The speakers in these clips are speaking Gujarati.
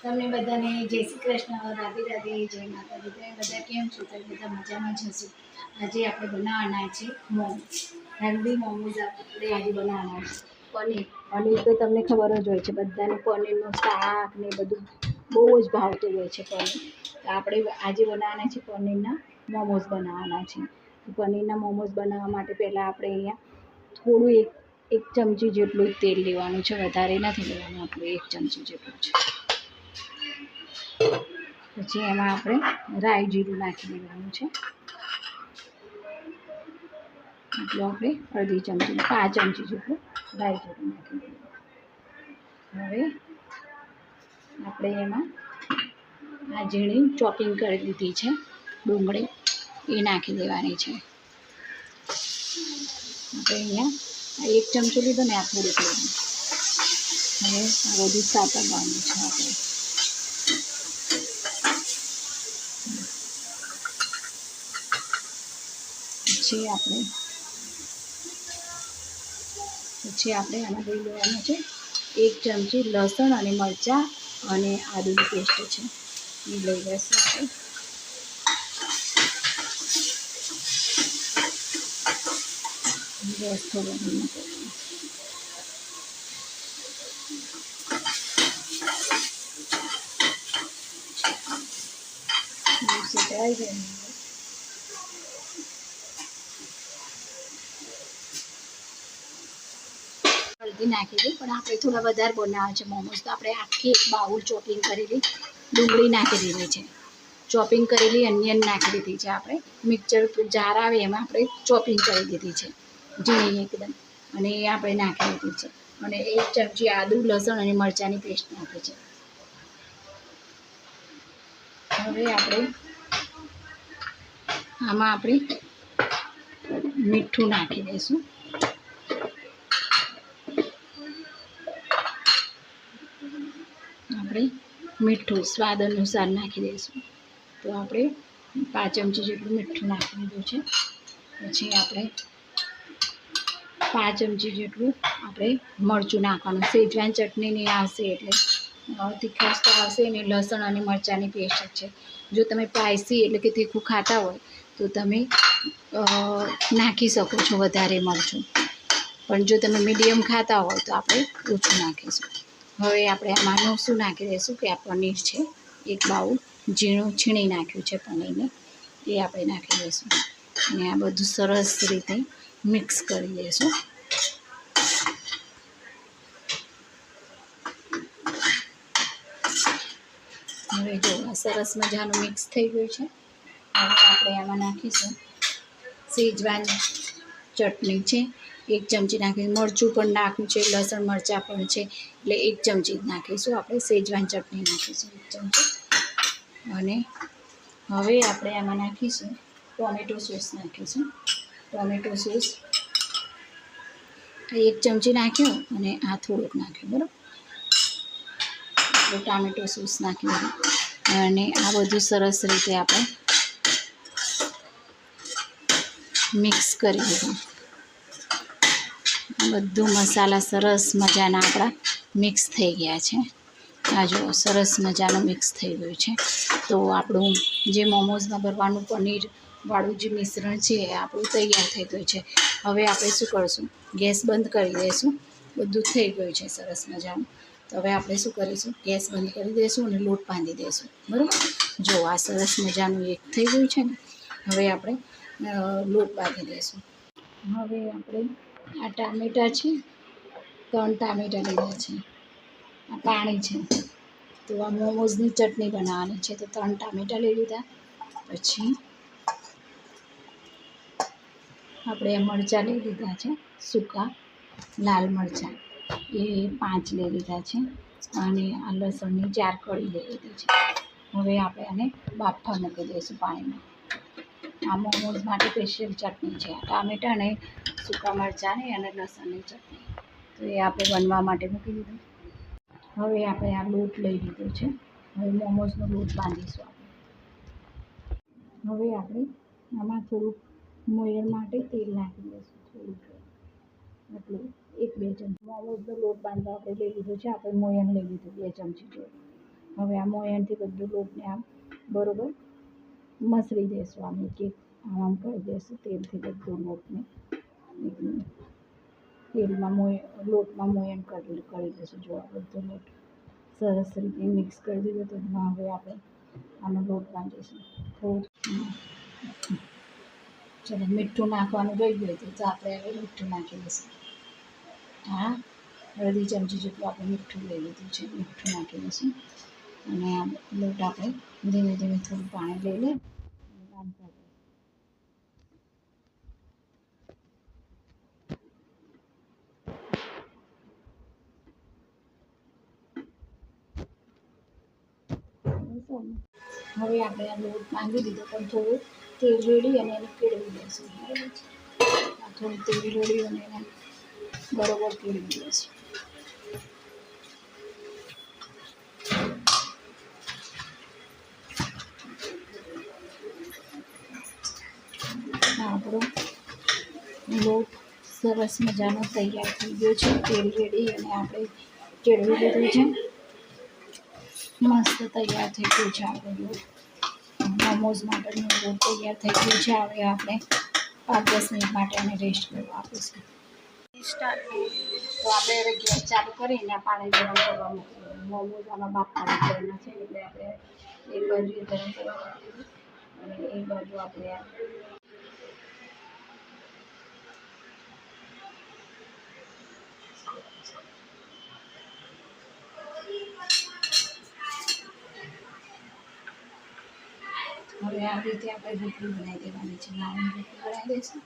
તમને બધાને જય શ્રી કૃષ્ણ, રાધે રાધે, જય માતાજી. તમે બધા કેમ છો? તમે બધા મજામાં જ હશો. આજે આપણે બનાવવાના છે મોમોઝ. હેલ્ધી મોમોઝ આપણે આજે બનાવવાના છે. પનીર તો તમને ખબર જ હોય છે, બધાને પનીરનું શાક ને બધું બહુ જ ભાવતું હોય છે પનીર. તો આપણે આજે બનાવવાના છે પનીરના મોમોઝ બનાવવાના છે. પનીરના મોમોઝ બનાવવા માટે પહેલાં આપણે અહીંયા થોડું એક ચમચી જેટલું તેલ લેવાનું છે, વધારે નથી લેવાનું, આપણું 1 ચમચી જેટલું છે. પછી એમાં આપણે રાઈ જીરું નાખી દેવાનું છે. એટલું આપણે અડધી ચમચી 5 ચમચી જેટલું રાઈ જીરું નાખી દેવાનું. હવે આપણે એમાં આ ઝીણી ચોપિંગ કરી દીધી છે ડુંગળી, એ નાખી દેવાની છે. આપણે અહીંયા 1 ચમચો લીધો ને, આ થોડુંક લેવાનું. હવે આ બધું સાતળવાનું છે આપણે. પછી આપણે આમાં લઈ લેવાનું છે 1 ચમચી લસણ અને મરચાં અને આદુની પેસ્ટ છે, એ લઈ લઈશું આપણે. ગેસ થોડો ધીમો કરવાનો. શેકાઈ જાય. હળદી નાખી દઈએ, પણ આપણે થોડા વધારે બનાવે છે મોમોઝ, તો આપણે આખી 1 બાઉલ ચોપિંગ કરેલી ડુંગળી નાખી દીધી છે, ચોપિંગ કરેલી અનિયન નાખી દીધી છે. આપણે મિક્સર જાર આવે એમાં આપણે ચોપિંગ કરી દીધી છે ઝીણી એકદમ, અને એ આપણે નાખી દીધી છે. અને 1 ચમચી આદુ, લસણ અને મરચાંની પેસ્ટ નાખી છે. હવે આમાં આપણે મીઠું નાખી દઈશું. આપણે મીઠું સ્વાદ અનુસાર નાખી દઈશું. તો આપણે 5 ચમચી જેટલું મીઠું નાખી દીધું છે. પછી આપણે 5 ચમચી જેટલું આપણે મરચું નાખવાનું. સેજવાન ચટણીની આવશે એટલે તીખાશ તો આવશે ને. લસણ અને મરચાંની પેસ્ટ છે. જો તમે સ્પાઈસી એટલે કે તીખું ખાતા હોય તો તમે નાખી શકો છો વધારે મરચું, પણ જો તમે મીડિયમ ખાતા હોય તો આપણે ઓછું નાખીશું. હવે આપણે આમાંનું શું નાખી દઈશું કે આ પનીર છે, 1 બાઉલ ઝીણું છીણી નાખ્યું છે પનીરને, એ આપણે નાખી દઈશું. અને આ બધું સરસ રીતે મિક્સ કરી દઈશું. હવે જો આ સરસ મજાનું મિક્સ થઈ ગયું છે. હવે આપણે આમાં નાખીશું સેજવાન ચટણી છે, 1 ચમચી નાખીશું. મરચું પણ નાખ્યું છે, લસણ મરચાં પણ છે, એટલે 1 ચમચી જ નાખીશું. આપણે સેજવાન ચટણી નાખીશું 1 ચમચી. અને હવે આપણે આમાં નાખીશું ટોમેટો સોસ નાખીશું. ટોમેટો સોસ 1 ચમચી નાખ્યો અને આ થોડુંક નાખ્યું, બરાબર. ટામેટો સોસ નાખી દીધું અને આ બધું સરસ રીતે આપણે મિક્સ કરી દીધું. બધું મસાલા સરસ મજાના આપણા મિક્સ થઈ ગયા છે. આ જો સરસ મજાનું મિક્સ થઈ ગયું છે. તો આપણું જે મોમોઝમાં ભરવાનું પનીરવાળું જે મિશ્રણ છે એ આપણું તૈયાર થઈ ગયું છે. હવે આપણે શું કરીશું, ગેસ બંધ કરી દઈશું. બધું થઈ ગયું છે સરસ મજાનું. તો હવે આપણે શું કરીશું, ગેસ બંધ કરી દઈશું અને લોટ બાંધી દઈશું, બરાબર. જો આ સરસ મજાનું એક થઈ ગયું છે ને. હવે આપણે લોટ બાંધી દઈશું. હવે આપણે આ ટામેટાં છે, 3 ટામેટાં લીધા છે. આ પાણી છે. તો આ મોમોઝની ચટણી બનાવવાની છે, તો 3 ટામેટાં લઈ લીધા. પછી આપણે આ મરચાં લઈ લીધા છે, સૂકા લાલ મરચાં, એ 5 લઈ લીધા છે. અને આ લસણની 4 કળી લઈ લીધી છે. હવે આપણે આને બાફવા મૂકી દઈશું પાણીમાં. આ મોમોઝ માટે સ્પેશિયલ ચટણી છે, ટામેટાં અને સૂકા મરચાંની અને લસણની ચટણી. તો એ આપણે બનવા માટે મૂકી દીધું. હવે આપણે આ લોટ લઈ લીધો છે. હવે મોમોઝનો લોટ બાંધીશું આપણે. હવે આપણે આમાં થોડુંક મોયણ માટે તેલ નાખી દઈશું, થોડુંક એટલું 1-2 ચમચી. મોમોઝનો લોટ બાંધવા આપણે લઈ લીધો છે. આપણે મોયણ લઈ લીધું 2 ચમચી જેવું. હવે આ મોયણથી બધું લોટને આમ બરોબર મસળી દઈશું. આમ એક આમ કરી દઈશું તેલથી બધું લોટને તેલમાં લોટમાં મોયણ કરી દઈશું. જો આ બધો લોટ સરસ રીતે મિક્સ કરી દીધો. તો હવે આપણે આનો લોટ બાંધીશું. થોડું ચલો મીઠું નાખવાનું રહી ગયું હતું તો આપણે હવે મીઠું નાખી દઈશું. હા, અડધી ચમચી જેટલું આપણે મીઠું લઈ લીધું છે. મીઠું નાખી દઈશું અને આ લોટ આપણે ધીમે ધીમે થોડું પાણી લઈ લે બાંધતા જઈશું. હવે આપણે આ લોટ બાંધી દીધો પણ થોડું તેલ રેડી અને એને કેળવી દઈશું. બરાબર છે, થોડું તેલ રેડી અને એને બરોબર કેળવી દઈશું. આપણો લોટ સરસ મજાનો તૈયાર થઈ ગયો છે. તેલ રેડી અને આપણે કેળવી લીધું છે. મસ્ત તૈયાર થઈ ગયું છે આપણો લોટ. મોમોઝ માટેનો લોટ તૈયાર થઈ ગયો છે. હવે આપણે 5-10 મિનિટ માટે એને રેસ્ટ કરવા આપીશું. તો આપણે હવે ગેસ ચાલુ કરીને પાણી ગરમ કરવા મૂકીશું. મોમોઝ આમાં બાફવાના કરવાના છે એટલે આપણે એક બાજુ ગરમ કરવા મૂકીશું અને એક બાજુ આપણે હવે આ રીતે આપણે રોટલી બનાવી દેવાની છે. નાની રોટલી બનાવી દઈશું.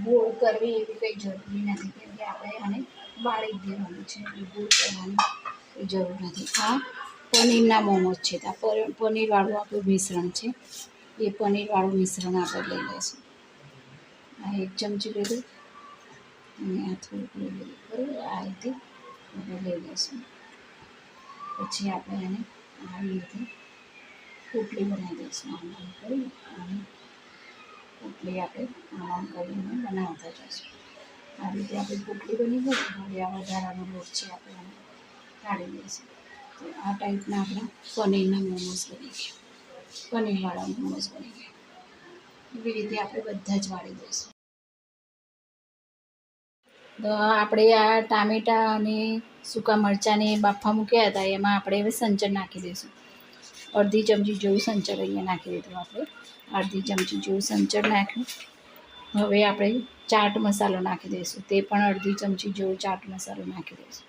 ગોળ કરવી એવી કંઈ જરૂરી નથી, કેમ કે આપણે આને બાળી જ દેવાનું છે. એટલે ગોળ કરવાની કોઈ જરૂર નથી. આ પનીરના મોમોઝ છે. આ પનીરવાળું આપણું મિશ્રણ છે. એ પનીરવાળું મિશ્રણ આપણે લઈ લઈશું. આ 1 ચમચી લીધું અને આ થોડુંક લઈ લીધું. બરાબર, આ રીતે આપણે લઈ લઈશું. પછી આપણે એને આવી રીતે પોટલી બનાવી દઈશું. આમ કરી અને પોટલી આપણે આમ કરીને બનાવતા જઈશું. આ રીતે આપણી પોટલી બની ગઈ. હવે આ વધારાનો લોટ છે આપણે એને કાઢી દઈશું. તો આ ટાઈપના આપણા પનીરના મોમોઝ બની ગયા. પનીરવાળા મોમોઝ બની ગયા. એવી રીતે આપણે બધા જ વાળી દઈશું. તો આપણે આ ટામેટાં અને સૂકા મરચાંને બાફા મૂક્યા હતા એમાં આપણે હવે સંચળ નાખી દઈશું. અડધી ચમચી જેવું સંચળ અહીંયા નાખી દીધું આપણે. અડધી ચમચી જેવું સંચળ નાખ્યું. હવે આપણે ચાટ મસાલો નાખી દઈશું. તે પણ અડધી ચમચી જેવો ચાટ મસાલો નાખી દઈશું.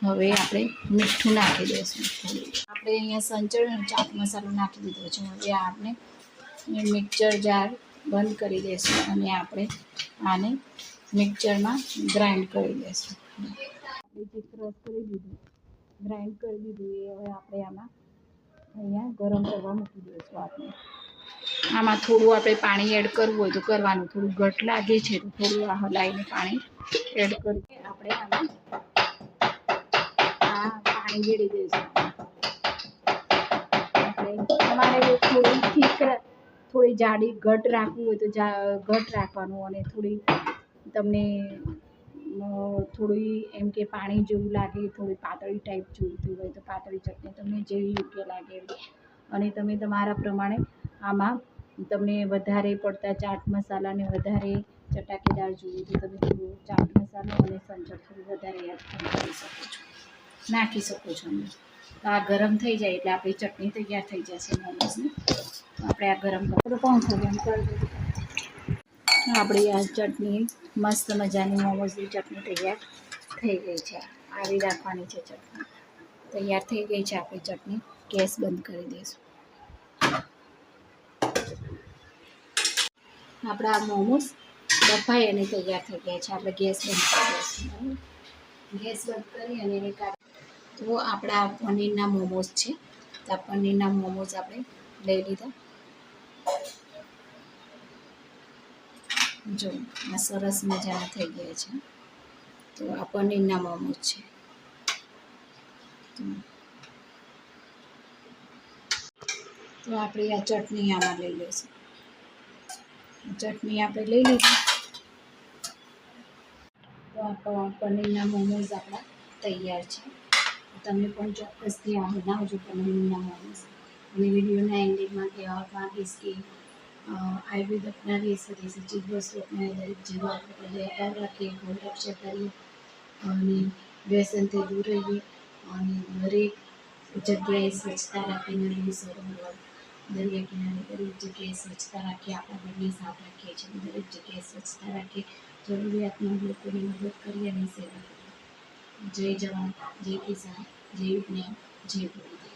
હવે આપણે મીઠું નાખી દઈશું. આપણે અહીંયા સંચળ અને ચાટ મસાલો નાખી દીધો છે. હવે આપણે મિક્સર જાર બંધ કરી દઈશું અને આપણે આને મિક્સરમાં ગ્રાઇન્ડ કરી દઈશું. આપણે જે ક્રશ કરી દીધું, ગ્રાઇન્ડ કરી દીધું એ હવે આપણે આમાં અહીંયા ગરમ કરવા મૂકી દઈશું. આમાં થોડું આપણે પાણી એડ કરવું હોય તો કરવાનું. થોડું ઘટ લાગે છે તો થોડું આ હલાવીને પાણી એડ કરી આપણે આમાં આ પાણી રેડી દઈશું. તમારે થોડી ઠીક થોડી જાડી ઘટ રાખવું હોય તો ઘટ રાખવાનું અને થોડી તમને થોડી એમ કે પાણી જેવું લાગે, થોડી પાતળી ટાઈપ જોઈતી હોય તો પાતળી ચટણી તમને જેવી યોગ્ય લાગે અને તમે તમારા પ્રમાણે આમાં તમને વધારે પડતા ચાટ મસાલાને વધારે ચટાકેદાર જોઈએ તો તમે થોડું ચાટ મસાલો અને સંચળ થોડું વધારે એડ કરી શકો છો, નાખી શકો છો. આ ગરમ થઈ જાય એટલે આપણી ચટણી તૈયાર થઈ જશે મોમોઝની. આપણે આ ગરમ કરો કોણ ગરમ કરી દઈએ. આપણી આ ચટણી મસ્ત મજાની મોમોઝની ચટણી તૈયાર થઈ ગઈ છે. આવી રાખવાની છે ચટણી. તૈયાર થઈ ગઈ છે આપણી ચટણી. ગેસ બંધ કરી દઈશું. આપણા મોમોઝ બફાઈ અને તૈયાર થઈ ગયા છે. આપણે ગેસ બંધ કરી દઈશું. ગેસ બંધ કરી અને એને કાઢી. તો આપણા પનીરના મોમોઝ છે. તો આ પનીરના મોમોઝ આપણે લઈ લીધા. જો આ સરસ મજાના થઈ ગયા છે. તો આ પનીરના મોમોઝ છે. તો આપણે આ ચટણી આમાં લઈ લઈશું. ચટણી આપણે લઈ લીધી. તો આ પનીરના મોમોઝ આપણા તૈયાર છે. તમે પણ ચોક્કસથી આ બનાવજો પનીરના મોમોઝ. અને વિડીયોના એન્ડિંગમાં કહેવા માંગીશ કે આયુર્વેદ અપનાવીએ સાથે સચિત વસ્તુ અપનાવીએ દરેક જીવો આપણે પહેલાં રાખીએ, ગૌ રક્ષા કરીએ અને વ્યસનથી દૂર રહીએ અને દરેક જગ્યાએ સ્વચ્છતા રાખીને નદી સરોવર દરિયા કિનારે દરેક જગ્યાએ સ્વચ્છતા રાખીએ, આપણા ઘરની સાફ રાખીએ છીએ, દરેક જગ્યાએ સ્વચ્છતા રાખીએ, જરૂરિયાતમંદ લોકોની મદદ કરીએ અને સેવા કરીએ. જય જવાન, જય કિસાન, જય વિજ્ઞાન, જય ગુરુદેવ.